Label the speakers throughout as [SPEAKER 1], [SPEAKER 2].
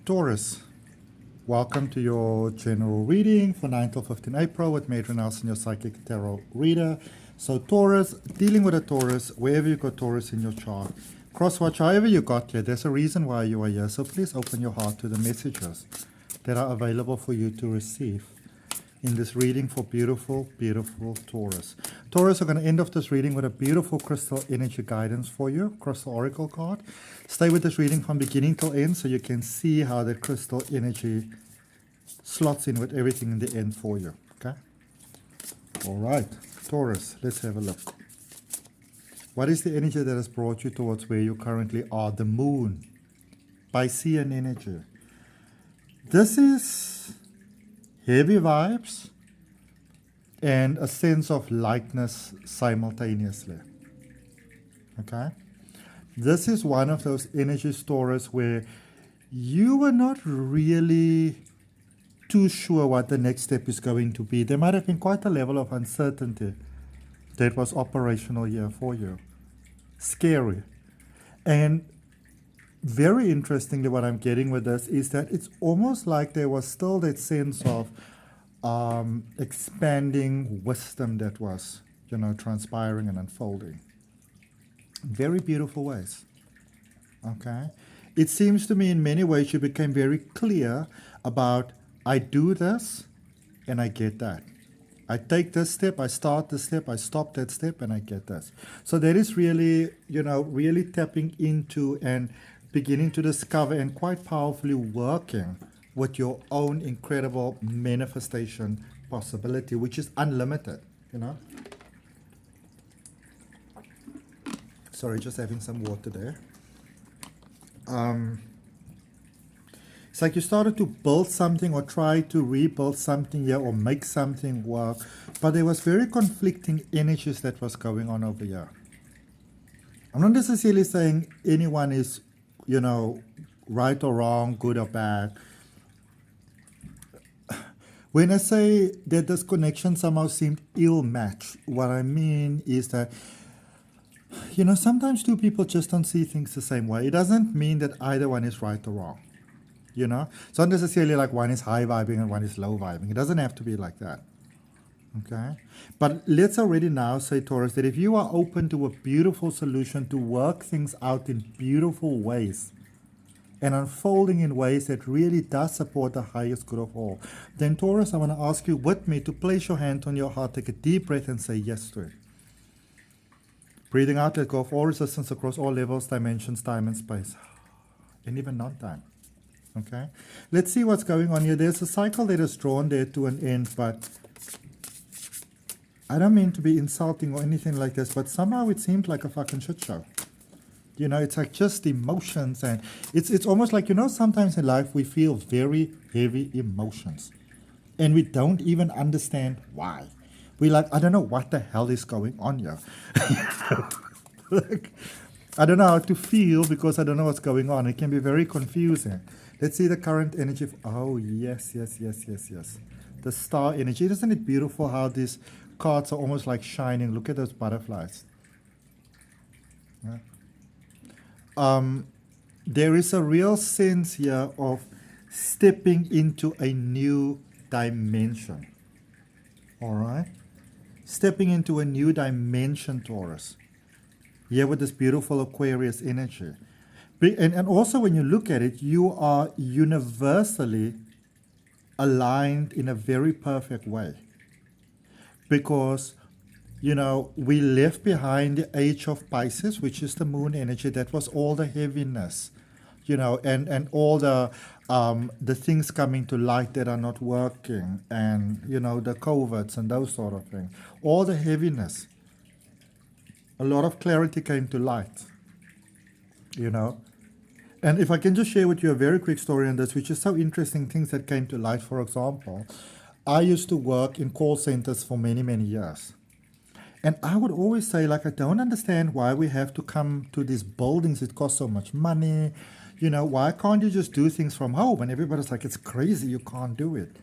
[SPEAKER 1] Taurus, welcome to your general reading for 9 till 15 April with Major Nelson, your psychic tarot reader. So Taurus, dealing with a Taurus, wherever you got Taurus in your chart, crosswatch, however you got here, there's a reason why you are here. So please open your heart to the messages that are available for you to receive in this reading for beautiful, beautiful Taurus. Taurus, are going to end off this reading with a beautiful crystal energy guidance for you, crystal oracle card. Stay with this reading from beginning till end so you can see how the crystal energy slots in with everything in the end for you. Okay? All right, Taurus, let's have a look. What is the energy that has brought you towards where you currently are? The moon, Piscean energy. This is heavy vibes and a sense of lightness simultaneously. Okay? This is one of those energy stories where you were not really too sure what the next step is going to be. There might have been quite a level of uncertainty that was operational here for you. Scary. And very interestingly, what I'm getting with this is that it's almost like there was still that sense of expanding wisdom that was, transpiring and unfolding. Very beautiful ways. Okay? It seems to me in many ways you became very clear about, I do this and I get that. I take this step, I start this step, I stop that step, and I get this. So that is really, really tapping into and beginning to discover and quite powerfully working with your own incredible manifestation possibility, which is unlimited, Sorry, just having some water there. It's like you started to build something or try to rebuild something here or make something work, but there was very conflicting energies that was going on over here. I'm not necessarily saying anyone is, right or wrong, good or bad. When I say that this connection somehow seemed ill-matched, what I mean is that sometimes two people just don't see things the same way. It doesn't mean that either one is right or wrong. It's not necessarily like one is high vibing and one is low vibing. It doesn't have to be like that. Okay? But let's already now say, Taurus, that if you are open to a beautiful solution to work things out in beautiful ways and unfolding in ways that really does support the highest good of all, then Taurus, I want to ask you with me to place your hand on your heart, take a deep breath and say yes to it. Breathing out, let go of all resistance across all levels, dimensions, time and space, and even non-time. Okay? Let's see what's going on here. There's a cycle that is drawn there to an end, but I don't mean to be insulting or anything like this, but somehow it seems like a fucking shit show. It's like just emotions, and it's almost like, sometimes in life we feel very heavy emotions, and we don't even understand why. We're like, I don't know what the hell is going on here. Like, I don't know how to feel because I don't know what's going on. It can be very confusing. Let's see the current energy. Oh, yes. The star energy. Isn't it beautiful how these cards are almost like shining? Look at those butterflies. Yeah. There is a real sense here of stepping into a new dimension. All right? Stepping into a new dimension, Taurus. Here with this beautiful Aquarius energy. And also when you look at it, you are universally aligned in a very perfect way. Because, we left behind the age of Pisces, which is the moon energy. That was all the heaviness, and all the things coming to light that are not working, and, the COVIDs and those sort of things. All the heaviness. A lot of clarity came to light, And if I can just share with you a very quick story on this, which is so interesting, things that came to light. For example, I used to work in call centers for many, many years. And I would always say, I don't understand why we have to come to these buildings. It costs so much money. Why can't you just do things from home? And everybody's like, it's crazy, you can't do it.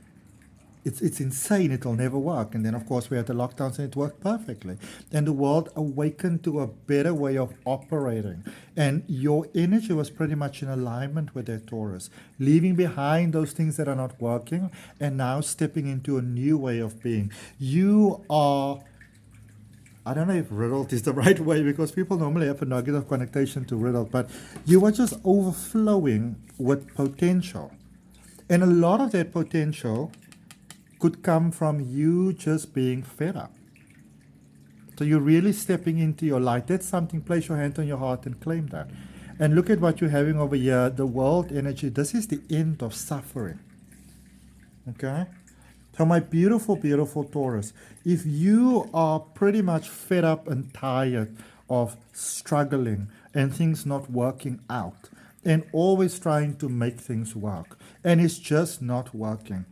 [SPEAKER 1] it's insane, it'll never work. And then, of course, we had the lockdowns and it worked perfectly. And the world awakened to a better way of operating. And your energy was pretty much in alignment with that, Taurus, leaving behind those things that are not working and now stepping into a new way of being. You are, I don't know if riddled is the right way, because people normally have a negative connotation to riddled, but you are just overflowing with potential. And a lot of that potential could come from you just being fed up. So you're really stepping into your light. That's something, place your hand on your heart and claim that. And look at what you're having over here, the world energy. This is the end of suffering. Okay? So my beautiful, beautiful Taurus, if you are pretty much fed up and tired of struggling and things not working out and always trying to make things work and it's just not working,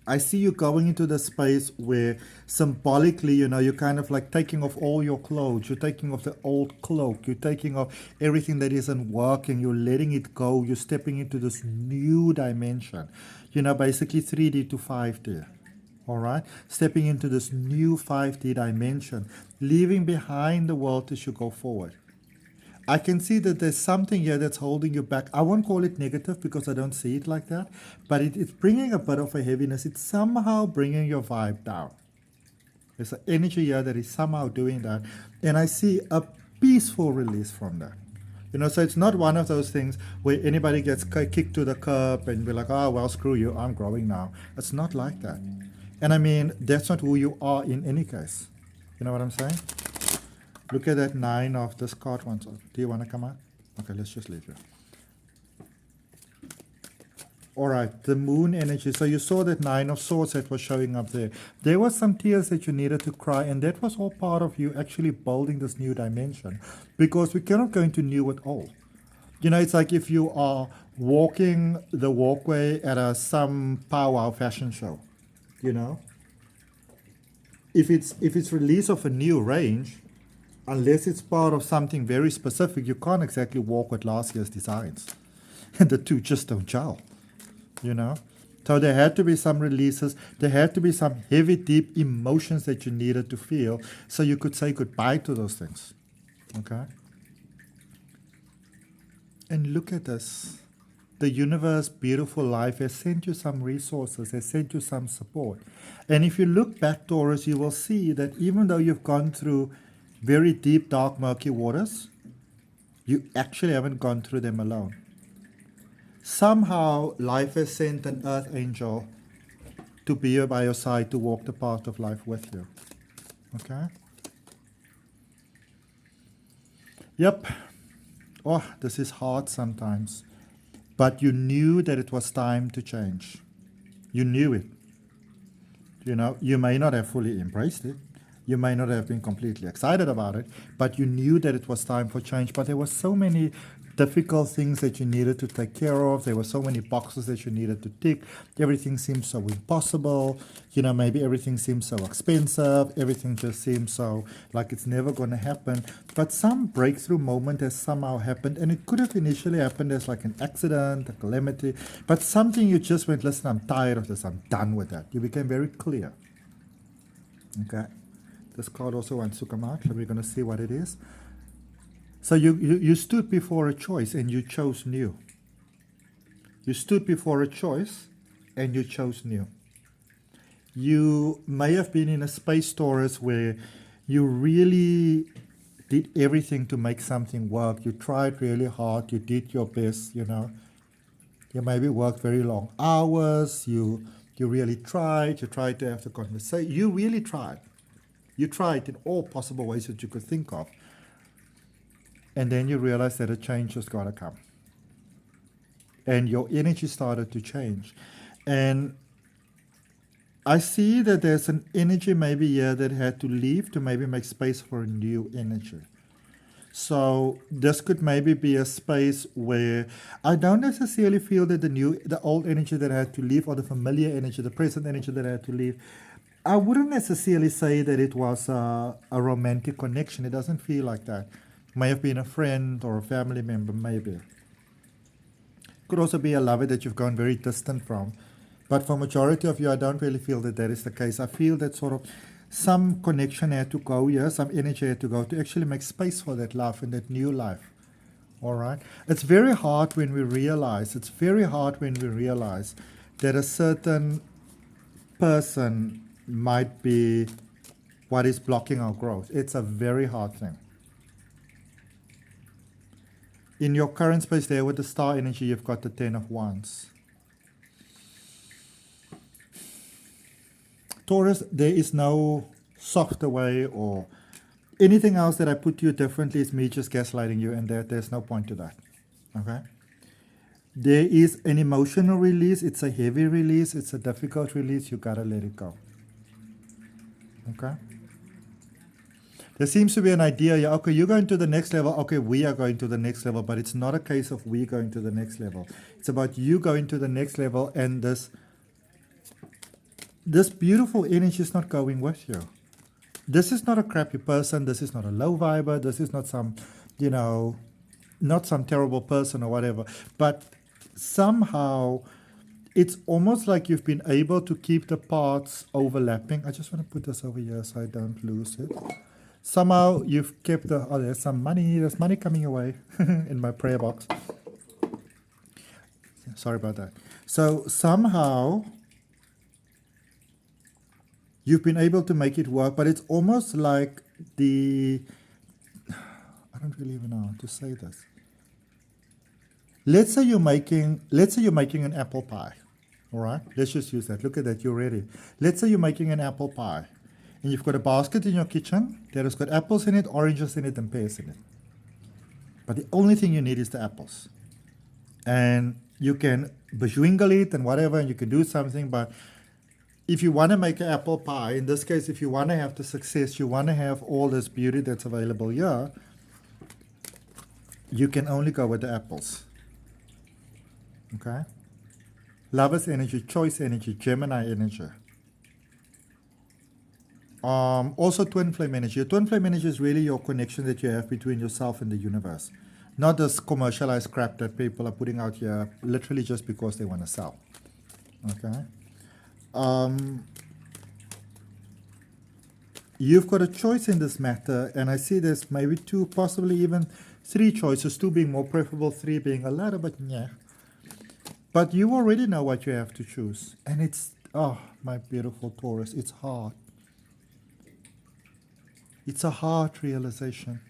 [SPEAKER 1] I see you going into the space where symbolically, you're kind of like taking off all your clothes, you're taking off the old cloak, you're taking off everything that isn't working, you're letting it go, you're stepping into this new dimension, basically 3D to 5D. All right, stepping into this new 5D dimension, leaving behind the world as you go forward. I can see that there's something here that's holding you back. I won't call it negative because I don't see it like that, but it's bringing a bit of a heaviness. It's somehow bringing your vibe down. There's an energy here that is somehow doing that, and I see a peaceful release from that. So it's not one of those things where anybody gets kicked to the curb and be like, oh, well, screw you, I'm growing now. It's not like that. And I mean, that's not who you are in any case. You know what I'm saying? Look at that 9 of this card once. Do you want to come out? Okay, let's just leave you. All right, the moon energy. So you saw that 9 of swords that was showing up there. There were some tears that you needed to cry, and that was all part of you actually building this new dimension, because we cannot go into new at all. It's like if you are walking the walkway at some powwow fashion show, If it's release of a new range, unless it's part of something very specific, you can't exactly walk with last year's designs. And the two just don't gel, So there had to be some releases. There had to be some heavy, deep emotions that you needed to feel so you could say goodbye to those things. Okay? And look at this. The universe, beautiful life, has sent you some resources, has sent you some support. And if you look back, Taurus, you will see that even though you've gone through very deep, dark, murky waters, you actually haven't gone through them alone. Somehow, life has sent an earth angel to be by your side, to walk the path of life with you. Okay? Yep. Oh, this is hard sometimes. But you knew that it was time to change. You knew it. You may not have fully embraced it. You may not have been completely excited about it, but you knew that it was time for change. But there were so many difficult things that you needed to take care of. There were so many boxes that you needed to tick. Everything seemed so impossible. Maybe everything seems so expensive. Everything just seems so like it's never going to happen. But some breakthrough moment has somehow happened, and it could have initially happened as like an accident, a calamity, but something you just went, listen, I'm tired of this. I'm done with that. You became very clear. Okay. This card also wants to come out, so we're going to see what it is. So you stood before a choice and you chose new. You stood before a choice and you chose new. You may have been in a space, Taurus, where you really did everything to make something work. You tried really hard. You did your best, You maybe worked very long hours. You really tried. You tried to have the conversation. You really tried. You tried in all possible ways that you could think of. And then you realize that a change has got to come. And your energy started to change. And I see that there's an energy maybe here that had to leave to maybe make space for a new energy. So this could maybe be a space where I don't necessarily feel that the old energy that had to leave, or the familiar energy, the present energy that had to leave, I wouldn't necessarily say that it was a romantic connection. It doesn't feel like that. May have been a friend or a family member, maybe. Could also be a lover that you've gone very distant from. But for majority of you, I don't really feel that that is the case. I feel that sort of some connection had to go here, some energy had to go to actually make space for that love and that new life. All right? It's very hard when we realize, that a certain person might be what is blocking our growth. It's a very hard thing. In your current space there with the star energy, you've got the 10 of Wands. Taurus, there is no softer way or anything else that I put to you differently is me just gaslighting you, and there's no point to that. Okay? There is an emotional release. It's a heavy release. It's a difficult release. You gotta let it go. Okay? There seems to be an idea, yeah, okay, you're going to the next level. Okay, we are going to the next level, but it's not a case of we going to the next level. It's about you going to the next level, and this beautiful energy is not going with you. This is not a crappy person. This is not a low viber. This is not some, not some terrible person or whatever. But somehow it's almost like you've been able to keep the parts overlapping. I just want to put this over here so I don't lose it. Somehow you've kept there's some money. There's money coming away in my prayer box. Sorry about that. So somehow you've been able to make it work, but it's almost like I don't really even know how to say this. Let's say you're making an apple pie. All right? Let's just use that. Look at that, you're ready. Let's say you're making an apple pie, and you've got a basket in your kitchen that has got apples in it, oranges in it, and pears in it. But the only thing you need is the apples. And you can bejwingle it and whatever, and you can do something, but if you want to make an apple pie, in this case, if you want to have the success, you want to have all this beauty that's available here, you can only go with the apples. Okay? Lover's energy, choice energy, Gemini energy. Also twin flame energy. Your twin flame energy is really your connection that you have between yourself and the universe. Not this commercialized crap that people are putting out here literally just because they want to sell. Okay? You've got a choice in this matter, and I see there's maybe 2, possibly even 3 choices, 2 being more preferable, 3 being a little bit yeah. But you already know what you have to choose, and it's, oh, my beautiful Taurus, it's hard. It's a hard realization.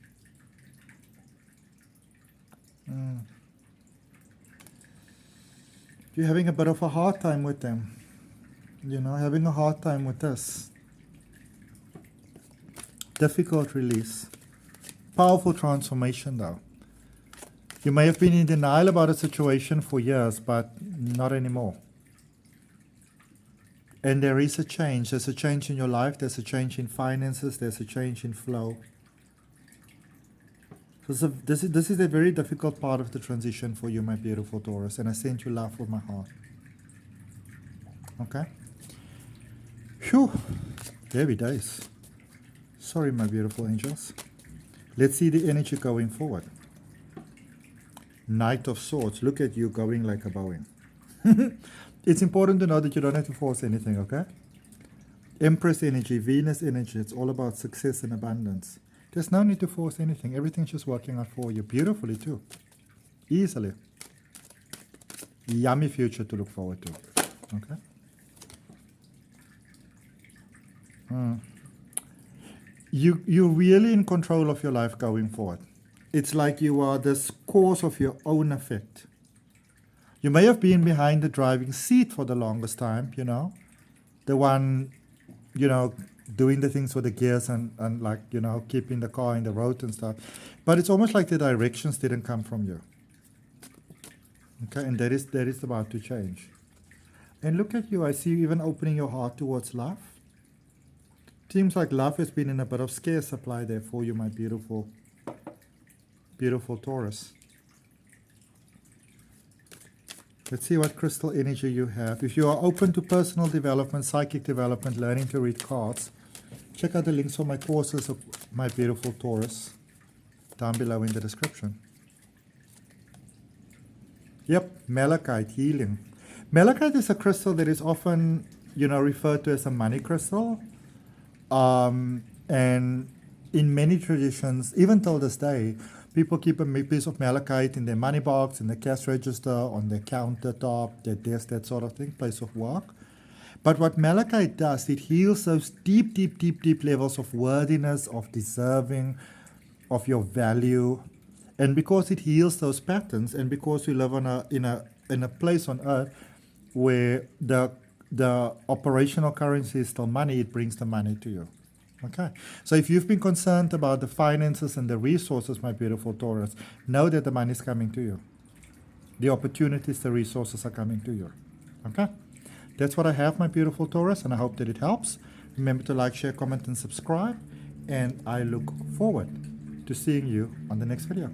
[SPEAKER 1] You're having a bit of a hard time with them. Having a hard time with this. Difficult release. Powerful transformation though. You may have been in denial about a situation for years, but not anymore. And there is a change. There's a change in your life. There's a change in finances. There's a change in flow. So this is a very difficult part of the transition for you, my beautiful Taurus. And I send you love with my heart. Okay? Phew. Heavy days. Sorry, my beautiful angels. Let's see the energy going forward. Knight of Swords. Look at you going like a Boeing. It's important to know that you don't have to force anything, okay? Empress energy, Venus energy. It's all about success and abundance. There's no need to force anything. Everything's just working out for you. Beautifully too. Easily. Yummy future to look forward to. Okay? You're really in control of your life going forward. It's like you are the cause of your own effect. You may have been behind the driving seat for the longest time, the one, doing the things with the gears and like, keeping the car in the road and stuff. But it's almost like the directions didn't come from you. Okay, and that is about to change. And look at you, I see you even opening your heart towards love. Seems like love has been in a bit of scarce supply there for you, my beautiful, beautiful Taurus. Let's see what crystal energy you have. If you are open to personal development, psychic development, learning to read cards, check out the links for my courses of my beautiful Taurus down below in the description. Yep, malachite, healing. Malachite is a crystal that is often, referred to as a money crystal. And in many traditions, even till this day, people keep a piece of malachite in their money box, in the cash register, on their countertop, their desk, that sort of thing, place of work. But what malachite does, it heals those deep, deep, deep, deep levels of worthiness, of deserving, of your value. And because it heals those patterns, and because we live in a place on earth where the operational currency is still money, it brings the money to you. Okay, so if you've been concerned about the finances and the resources, my beautiful Taurus, know that the money is coming to you. The opportunities, the resources are coming to you. Okay, that's what I have, my beautiful Taurus, and I hope that it helps. Remember to like, share, comment, and subscribe. And I look forward to seeing you on the next video.